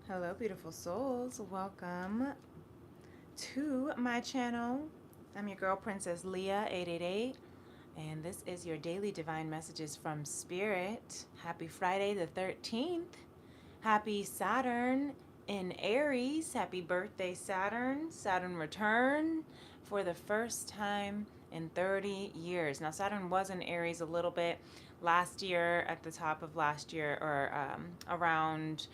Hello, beautiful souls. Welcome to my channel. I'm your girl, Princess Leah 888, and this is your daily divine messages from Spirit. Happy Friday the 13th. Happy Saturn in Aries. Happy birthday, Saturn. Saturn return for the first time in 30 years. Now, Saturn was in Aries a little bit last year, at the top of last year, or around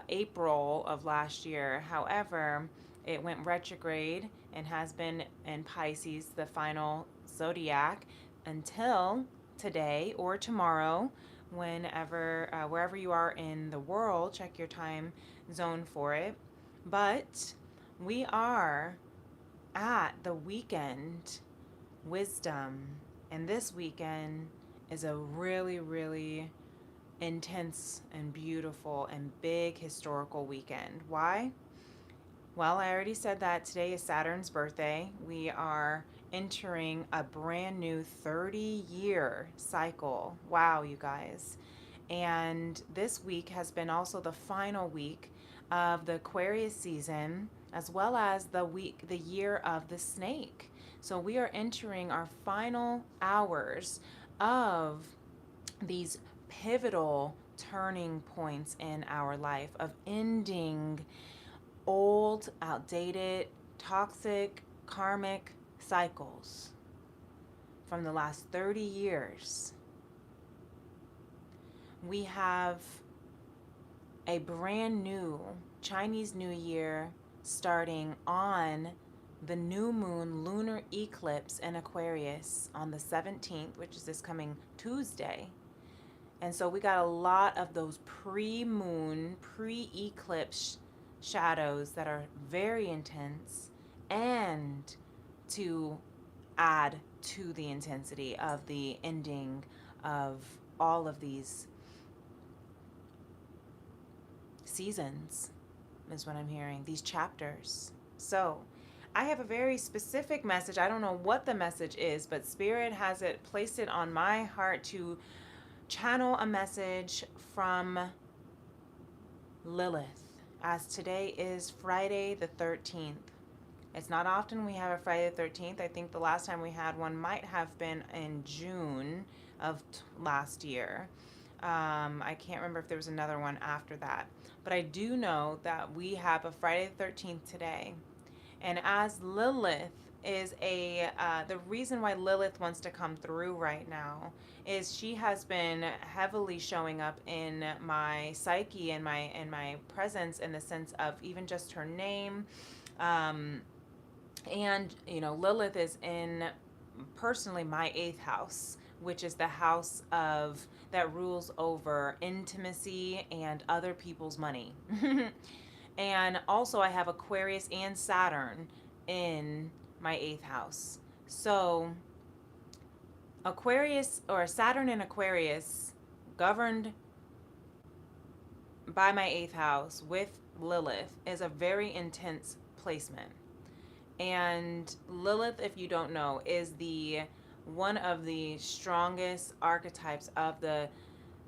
April of last year. However, it went retrograde and has been in Pisces, the final zodiac, until today or tomorrow, whenever, wherever you are in the world. Check your time zone for it. But we are at the weekend wisdom, and this weekend is a really, really intense and beautiful and big historical weekend. Why? Well, I already said that today is Saturn's birthday. We are entering a brand new 30-year cycle. Wow, you guys. And this week has been also the final week of the Aquarius season, as well as the year of the snake. So we are entering our final hours of these pivotal turning points in our life, of ending old, outdated, toxic, karmic cycles from the last 30 years. We have a brand new Chinese New Year starting on the new moon lunar eclipse in Aquarius on the 17th, which is this coming Tuesday. And so we got a lot of those pre-moon, pre-eclipse shadows that are very intense, and to add to the intensity of the ending of all of these seasons, is what I'm hearing, these chapters. So I have a very specific message. I don't know what the message is, but Spirit has it placed it on my heart to channel a message from Lilith, as today is Friday the 13th. It's not often we have a Friday the 13th. I think the last time we had one might have been in June of last year. I can't remember if there was another one after that. But I do know that we have a Friday the 13th today. And as Lilith is the reason why Lilith wants to come through right now is she has been heavily showing up in my psyche and my presence, in the sense of even just her name. And Lilith is in, personally, my 8th house, which is the house of that rules over intimacy and other people's money. And also I have Aquarius and Saturn in my 8th house. So Aquarius, or Saturn in Aquarius, governed by my 8th house with Lilith, is a very intense placement. And Lilith, if you don't know, is the one of the strongest archetypes of the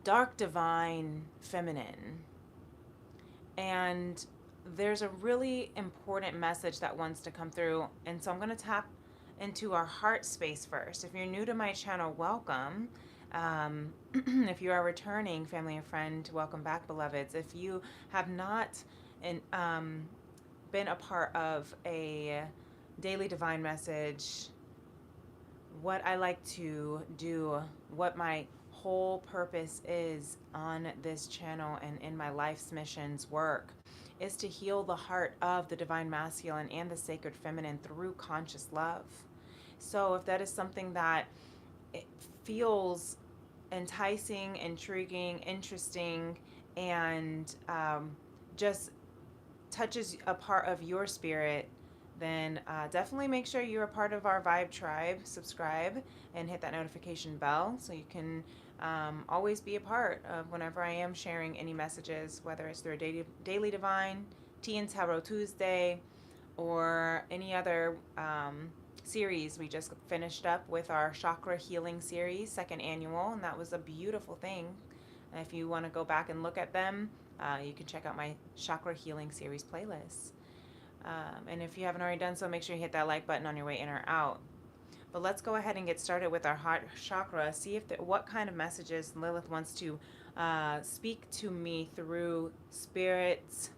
dark divine feminine. And there's a really important message that wants to come through. And so I'm going to tap into our heart space first. If you're new to my channel, welcome. If you are returning, family and friend, welcome back, beloveds. If you have not been a part of a daily divine message, what I like to do, what my whole purpose is on this channel and in my life's missions work, is to heal the heart of the divine masculine and the sacred feminine through conscious love. So if that is something that it feels enticing, intriguing, interesting, and just touches a part of your spirit, then definitely make sure you're a part of our Vibe Tribe. Subscribe and hit that notification bell so you can always be a part of whenever I am sharing any messages, whether it's through a daily divine, Tea and Tarot Tuesday, or any other series. We just finished up with our chakra healing series, second annual, and that was a beautiful thing. If you want to go back and look at them, you can check out my Chakra Healing Series playlist. And if you haven't already done so, make sure you hit that like button on your way in or out. But let's go ahead and get started with our heart chakra. See if what kind of messages Lilith wants to speak to me through Spirit's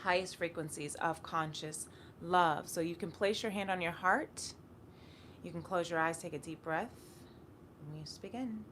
highest frequencies of conscious love. So you can place your hand on your heart. You can close your eyes, take a deep breath, and we just begin.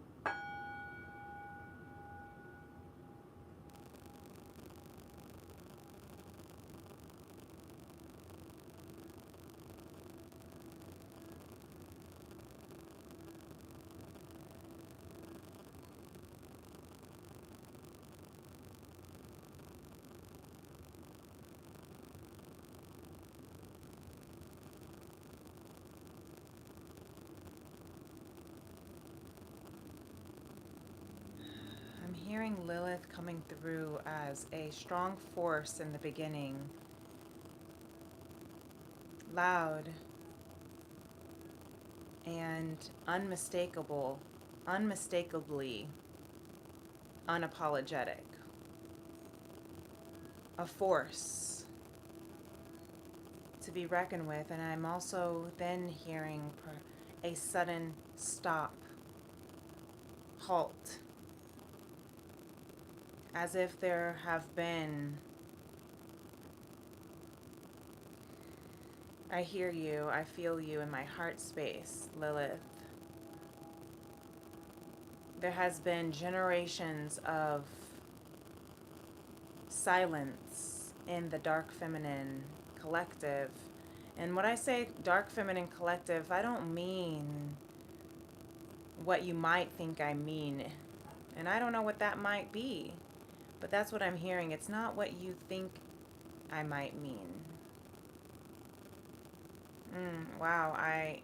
I'm hearing Lilith coming through as a strong force in the beginning. Loud and unmistakably unapologetic. A force to be reckoned with. And I'm also then hearing a sudden stop, halt, as if there have been, I hear you, I feel you in my heart space, Lilith. There has been generations of silence in the dark feminine collective. And when I say dark feminine collective, I don't mean what you might think I mean. And I don't know what that might be. But that's what I'm hearing. It's not what you think I might mean. Wow, I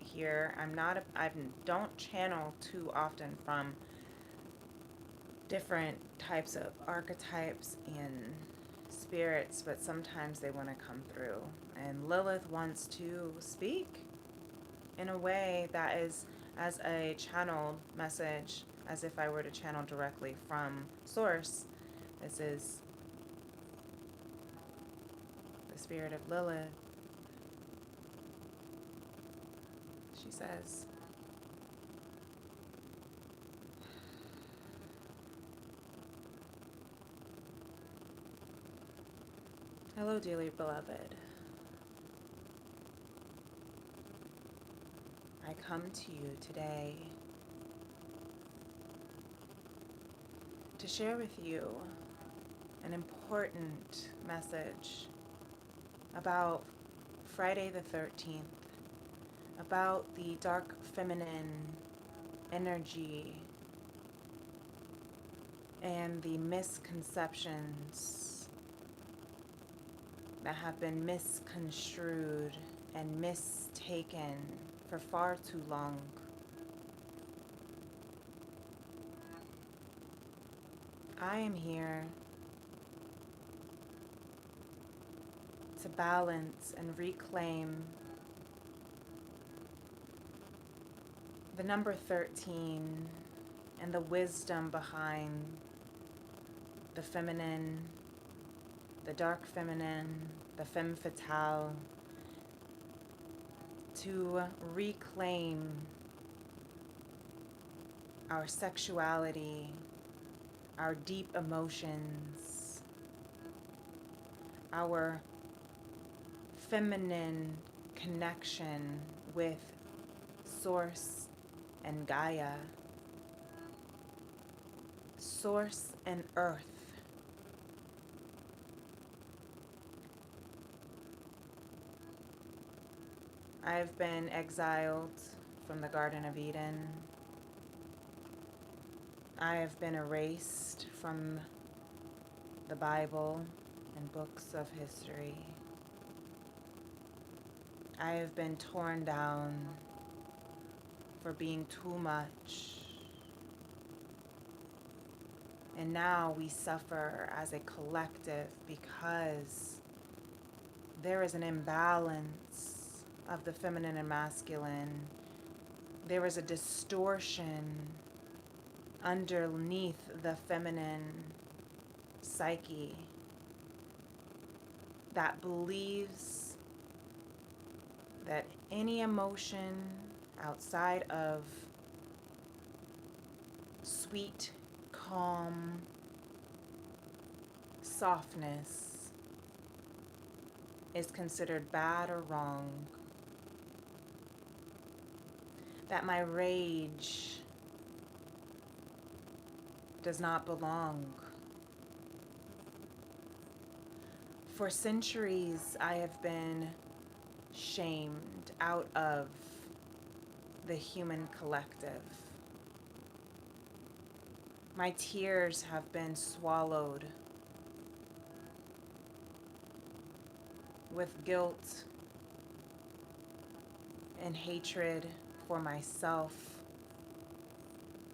don't channel too often from different types of archetypes and spirits, but sometimes they want to come through. And Lilith wants to speak in a way that is as a channeled message, as if I were to channel directly from Source. This is the spirit of Lilith. She says, "Hello, dearly beloved. I come to you today to share with you an important message about Friday the 13th, about the dark feminine energy and the misconceptions that have been misconstrued and mistaken for far too long. I am here to balance and reclaim the number 13 and the wisdom behind the feminine, the dark feminine, the femme fatale, to reclaim our sexuality, our deep emotions, our feminine connection with Source and Gaia, Source and Earth. I've been exiled from the Garden of Eden. I have been erased from the Bible and books of history. I have been torn down for being too much. And now we suffer as a collective because there is an imbalance of the feminine and masculine. There is a distortion underneath the feminine psyche that believes that any emotion outside of sweet, calm softness is considered bad or wrong. That my rage does not belong. For centuries, I have been shamed out of the human collective. My tears have been swallowed with guilt and hatred for myself,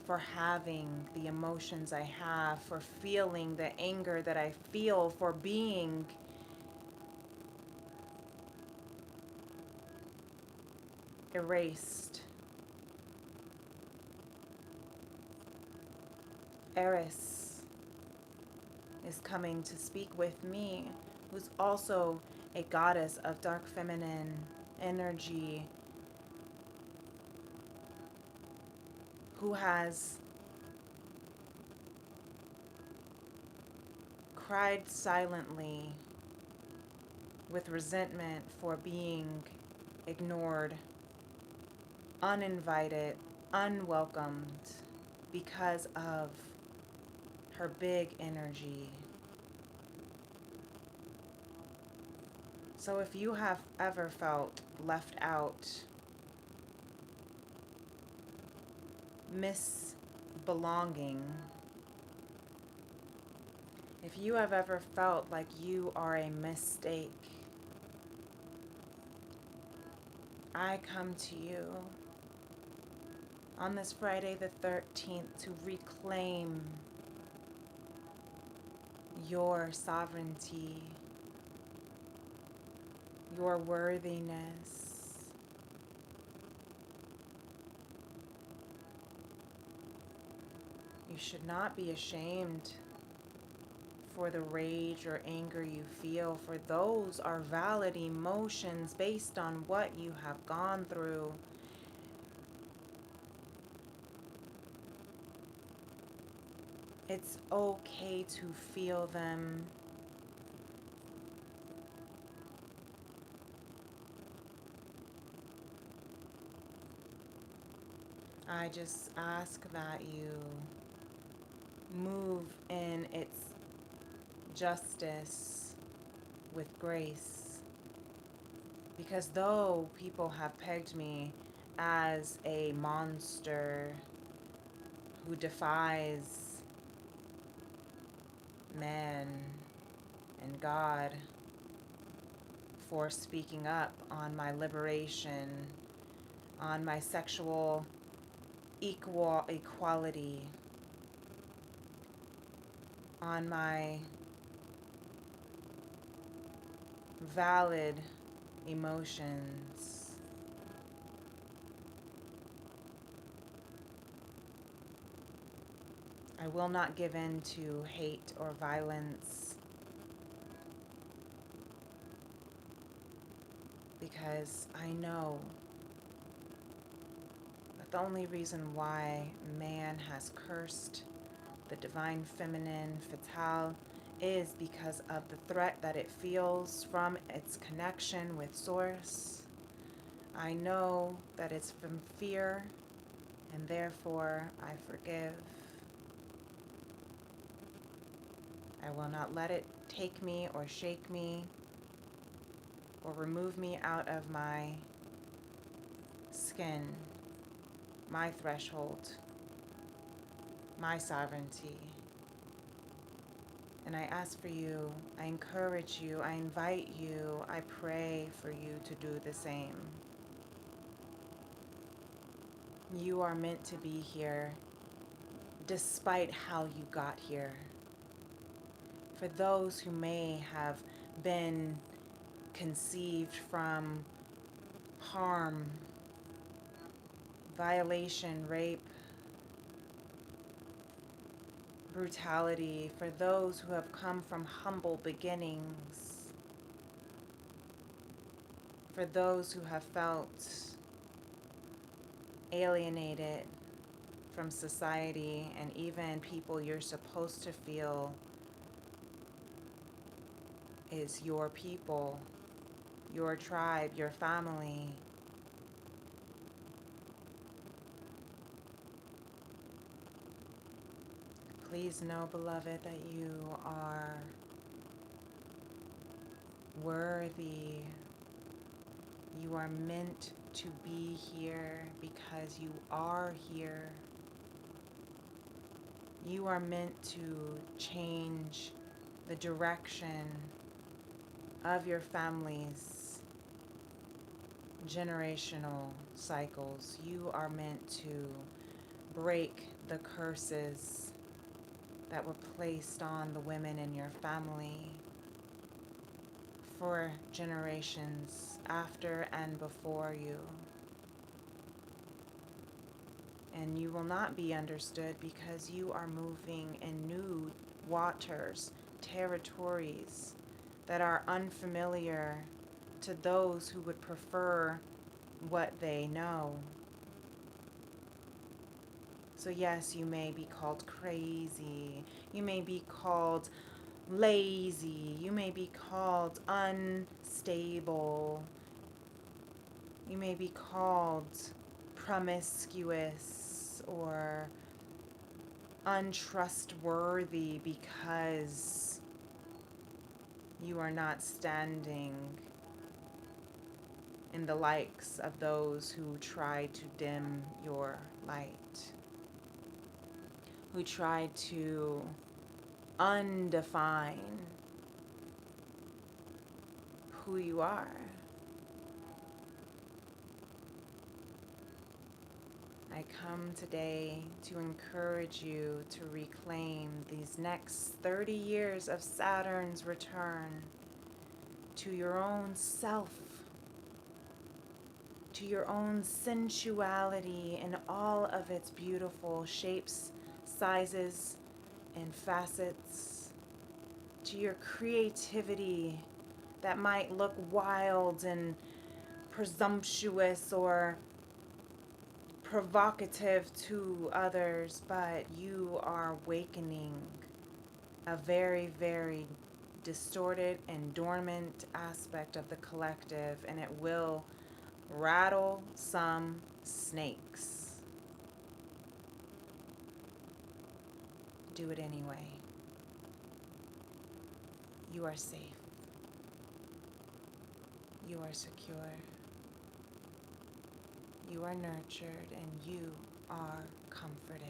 for having the emotions I have, for feeling the anger that I feel, for being erased. Eris is coming to speak with me, who's also a goddess of dark feminine energy, who has cried silently with resentment for being ignored, uninvited, unwelcomed because of her big energy. So if you have ever felt left out, misbelonging, if you have ever felt like you are a mistake, I come to you on this Friday the 13th to reclaim your sovereignty, your worthiness. You should not be ashamed for the rage or anger you feel, for those are valid emotions based on what you have gone through. It's okay to feel them. I just ask that you move in its justice with grace. Because though people have pegged me as a monster who defies man and God for speaking up on my liberation, on my sexual equality, on my valid emotions, I will not give in to hate or violence, because I know that the only reason why man has cursed the divine feminine fatale is because of the threat that it feels from its connection with source. I know that it's from fear, and therefore I forgive. I will not let it take me or shake me or remove me out of my skin, my threshold, my sovereignty. And I ask for you, I encourage you, I invite you, I pray for you to do the same. You are meant to be here despite how you got here. For those who may have been conceived from harm, violation, rape, brutality, for those who have come from humble beginnings, for those who have felt alienated from society and even people you're supposed to feel is your people, your tribe, your family. Please know, beloved, that you are worthy. You are meant to be here because you are here. You are meant to change the direction of your family's generational cycles. You are meant to break the curses that were placed on the women in your family for generations after and before you. And you will not be understood because you are moving in new waters, territories that are unfamiliar to those who would prefer what they know. So yes, you may be called crazy, you may be called lazy, you may be called unstable, you may be called promiscuous or untrustworthy because you are not standing in the likes of those who try to dim your light, who try to undefine who you are. I come today to encourage you to reclaim these next 30 years of Saturn's return to your own self, to your own sensuality in all of its beautiful shapes, sizes, and facets, to your creativity that might look wild and presumptuous or provocative to others, but you are awakening a very, very distorted and dormant aspect of the collective, and it will rattle some snakes. Do it anyway. You are safe. You are secure. You are nurtured, and you are comforted.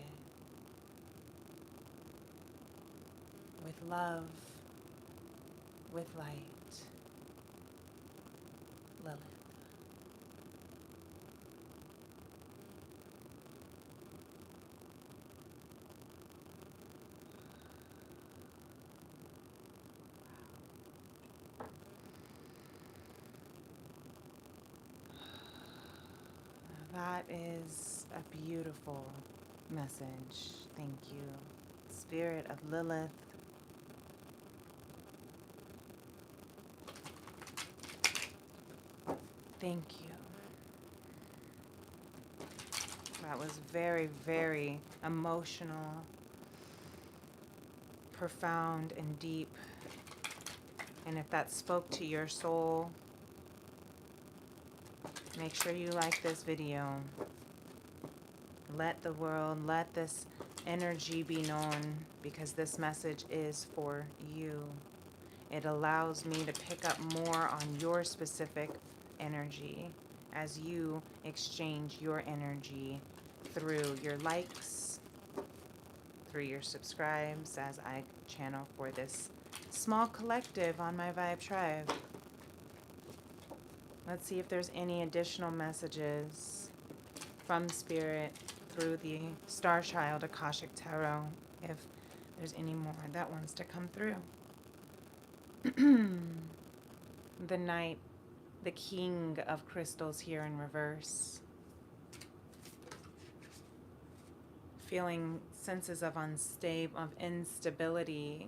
With love, with light, Lilith. That is a beautiful message. Thank you. Spirit of Lilith. Thank you. That was very, very emotional, profound, and deep. And if that spoke to your soul, make sure you like this video. Let the world, let this energy be known, because this message is for you. It allows me to pick up more on your specific energy as you exchange your energy through your likes, through your subscribes, as I channel for this small collective on my Vibe Tribe. Let's see if there's any additional messages from Spirit through the Star Child Akashic Tarot, if there's any more that wants to come through. The Knight, the King of Crystals here in reverse. Feeling senses of instability.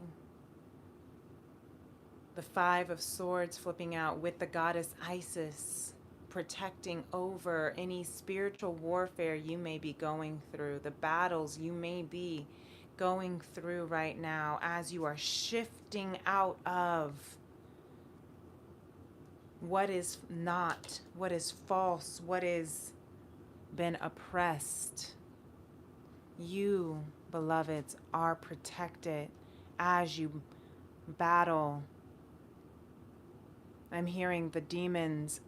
The Five of Swords flipping out with the goddess Isis protecting over any spiritual warfare you may be going through, the battles you may be going through right now as you are shifting out of what is not, what is false, what is been oppressed. You, beloveds, are protected as you battle. I'm hearing the demons,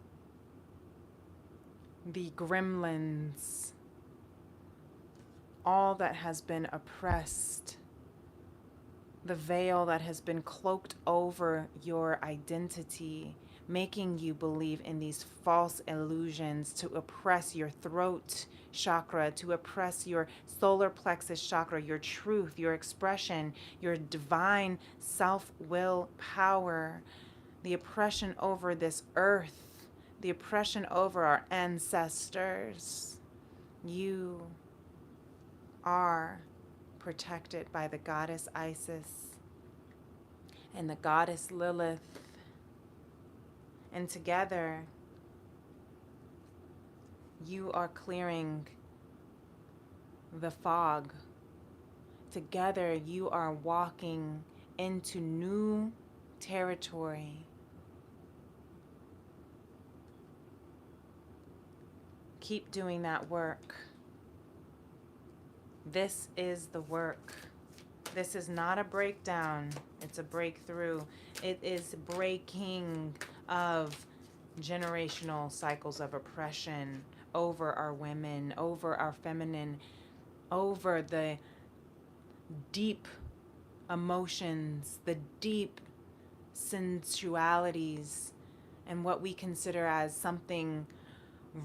the gremlins, all that has been oppressed, the veil that has been cloaked over your identity, making you believe in these false illusions to oppress your throat chakra, to oppress your solar plexus chakra, your truth, your expression, your divine self-will power, the oppression over this earth, the oppression over our ancestors. You are protected by the goddess Isis and the goddess Lilith. And together, you are clearing the fog. Together, you are walking into new territory. Keep doing that work. This is the work. This is not a breakdown. It's a breakthrough. It is breaking of generational cycles of oppression over our women, over our feminine, over the deep emotions, the deep sensualities, and what we consider as something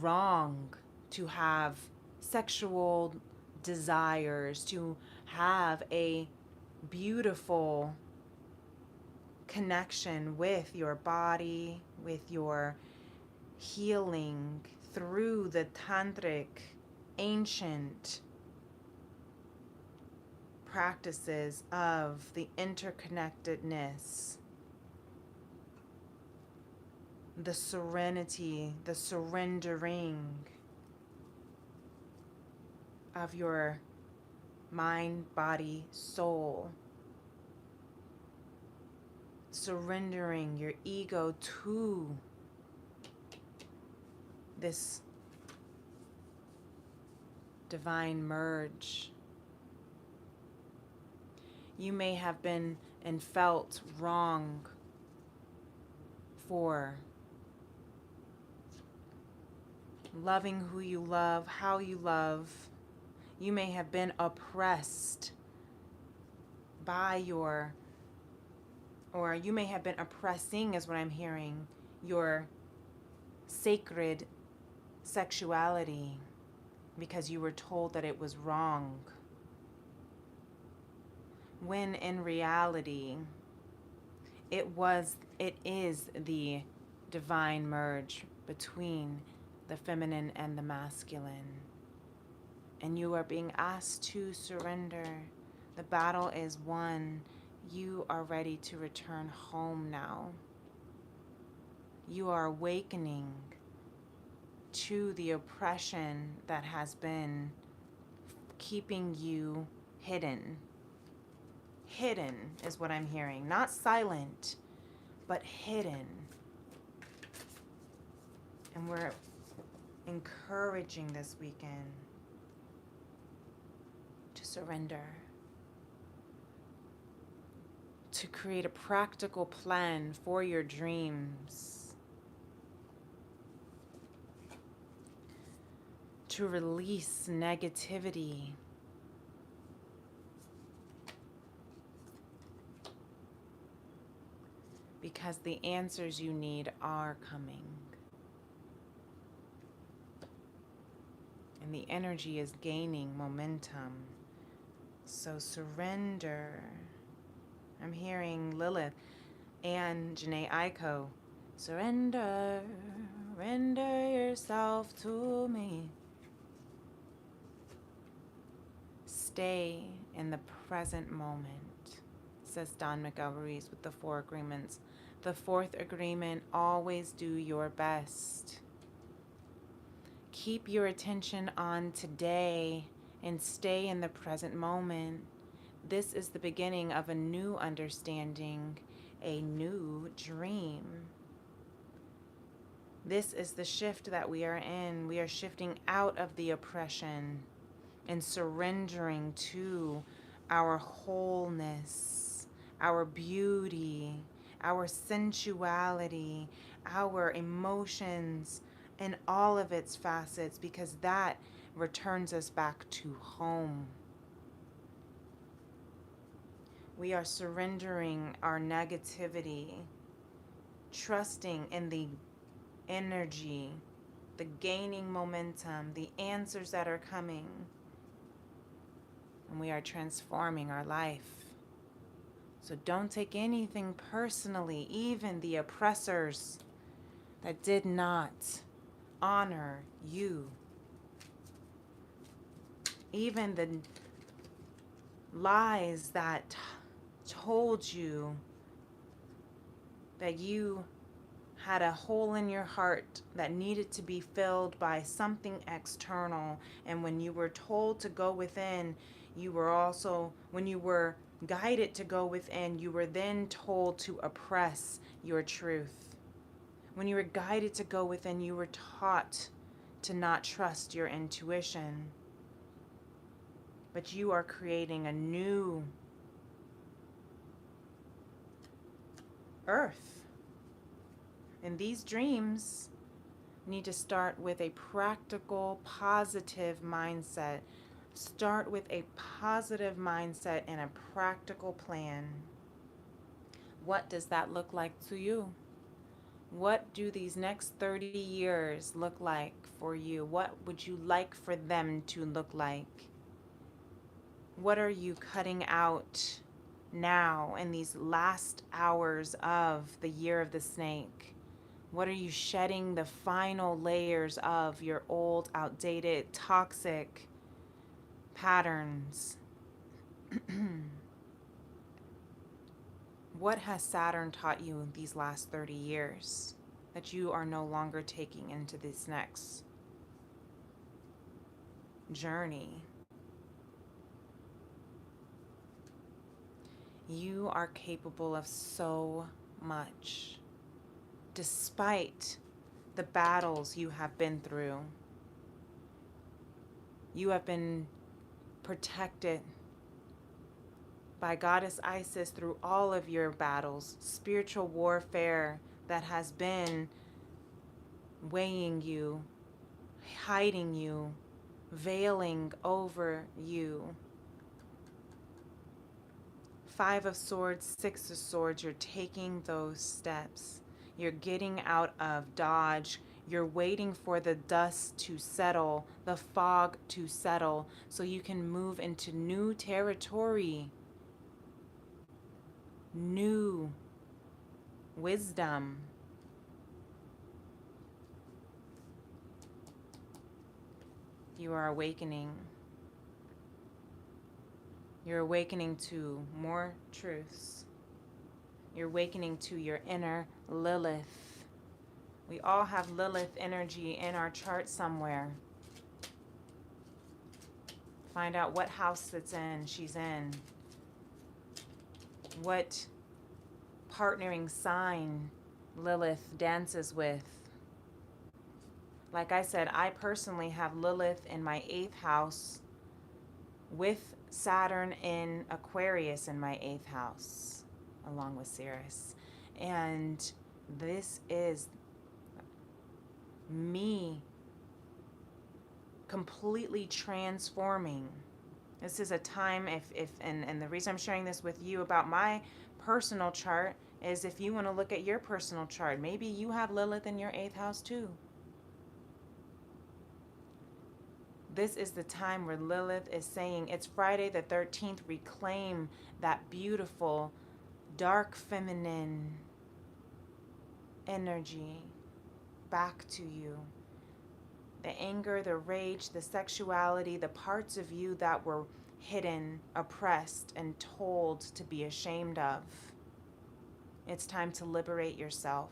wrong to have sexual desires, to have a beautiful connection with your body, with your healing through the tantric ancient practices of the interconnectedness, the serenity, the surrendering of your mind, body, soul. Surrendering your ego to this divine merge. You may have been and felt wrong for loving who you love, how you love. You may have been oppressed by your, or you may have been oppressing, is what I'm hearing, your sacred sexuality because you were told that it was wrong. When in reality, it is the divine merge between the feminine and the masculine. And you are being asked to surrender. The battle is won. You are ready to return home now. You are awakening to the oppression that has been keeping you hidden. Hidden is what I'm hearing. Not silent, but hidden. And we're encouraging this weekend to surrender, to create a practical plan for your dreams, to release negativity, because the answers you need are coming. And the energy is gaining momentum. So surrender. I'm hearing Lilith and Janae Aiko. Surrender, render yourself to me. stay in the present moment, says Don Miguel Ruiz with the 4 agreements. The 4th agreement, always do your best. Keep your attention on today and stay in the present moment. This is the beginning of a new understanding, a new dream. This is the shift that we are in. We are shifting out of the oppression and surrendering to our wholeness, our beauty, our sensuality, our emotions, and all of its facets, because that returns us back to home. We are surrendering our negativity, trusting in the energy, the gaining momentum, the answers that are coming. And we are transforming our life. So don't take anything personally, even the oppressors that did not honor you. Even the lies that told you that you had a hole in your heart that needed to be filled by something external. And when you were told to go within, you were also, when you were guided to go within, you were then told to oppress your truth. When you were guided to go within, you were taught to not trust your intuition. But you are creating a new earth. And these dreams need to start with a practical, positive mindset. Start with a positive mindset and a practical plan. What does that look like to you? What do these next 30 years look like for you? What would you like for them to look like? What are you cutting out now in these last hours of the year of the snake? What are you shedding the final layers of your old, outdated, toxic patterns? What has Saturn taught you in these last 30 years that you are no longer taking into this next journey? You are capable of so much, despite the battles you have been through. You have been protected by Goddess Isis through all of your battles, spiritual warfare that has been weighing you, hiding you, veiling over you. 5 of Swords, 6 of Swords, you're taking those steps. You're getting out of dodge. You're waiting for the dust to settle, the fog to settle, so you can move into new territory, new wisdom. You are awakening. You're awakening to more truths. You're awakening to your inner Lilith. We all have Lilith energy in our chart somewhere. Find out what house she's in. What partnering sign Lilith dances with. Like I said, I personally have Lilith in my 8th house with Saturn in Aquarius in my 8th house, along with Ceres. And this is me completely transforming. This is a time, and the reason I'm sharing this with you about my personal chart is if you want to look at your personal chart, maybe you have Lilith in your 8th house too. This is the time where Lilith is saying, it's Friday the 13th, reclaim that beautiful, dark feminine energy back to you. The anger, the rage, the sexuality, the parts of you that were hidden, oppressed, and told to be ashamed of. It's time to liberate yourself.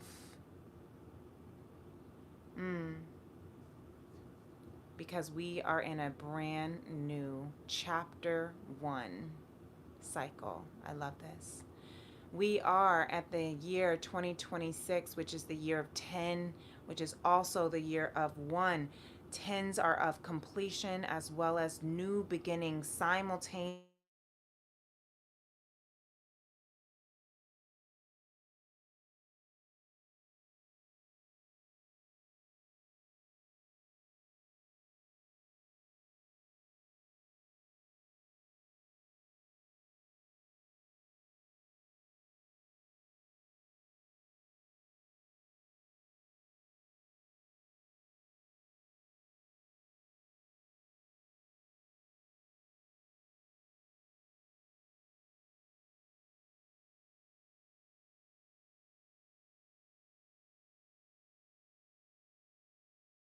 Because we are in a brand new chapter 1 cycle. I love this. We are at the year 2026, which is the year of 10, which is also the year of 1. Tens are of completion as well as new beginnings simultaneously